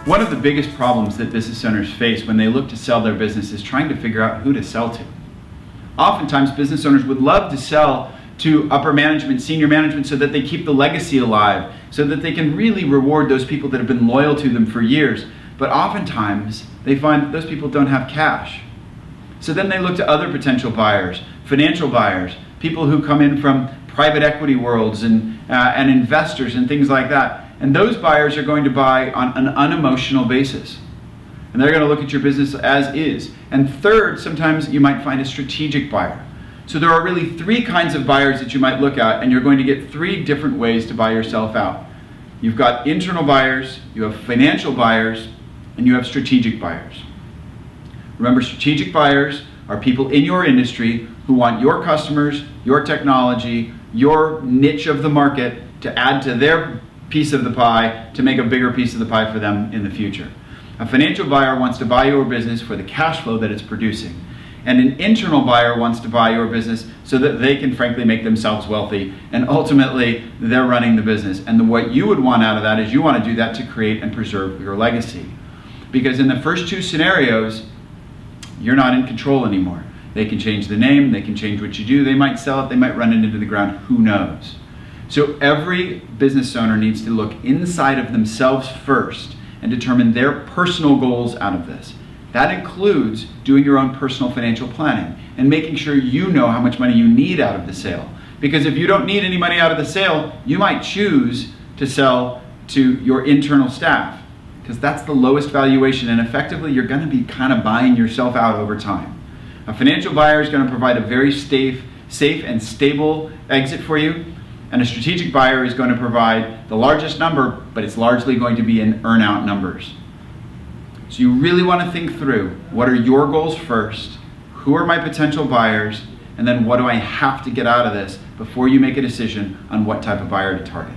One of the biggest problems that business owners face when they look to sell their business is trying to figure out who to sell to. Oftentimes, business owners would love to sell to upper management, senior management, so that they keep the legacy alive, so that they can really reward those people that have been loyal to them for years. But oftentimes, they find that those people don't have cash. So then they look to other potential buyers, financial buyers, people who come in from private equity worlds and investors and things like that. And those buyers are going to buy on an unemotional basis. And they're going to look at your business as is. And third, sometimes you might find a strategic buyer. So there are really three kinds of buyers that you might look at, and you're going to get three different ways to buy yourself out. You've got internal buyers, you have financial buyers, and you have strategic buyers. Remember, strategic buyers are people in your industry who want your customers, your technology, your niche of the market to add to their piece of the pie to make a bigger piece of the pie for them in the future. A financial buyer wants to buy your business for the cash flow that it's producing. And an internal buyer wants to buy your business so that they can frankly make themselves wealthy, and ultimately they're running the business. And what you would want out of that is you want to do that to create and preserve your legacy. Because in the first two scenarios, you're not in control anymore. They can change the name, they can change what you do, they might sell it, they might run it into the ground, who knows? So every business owner needs to look inside of themselves first and determine their personal goals out of this. That includes doing your own personal financial planning and making sure you know how much money you need out of the sale. Because if you don't need any money out of the sale, you might choose to sell to your internal staff, because that's the lowest valuation, and effectively you're going to be kind of buying yourself out over time. A financial buyer is going to provide a very safe and stable exit for you, and a strategic buyer is going to provide the largest number, but it's largely going to be in earn-out numbers. So you really want to think through, what are your goals first, who are my potential buyers, and then what do I have to get out of this before you make a decision on what type of buyer to target.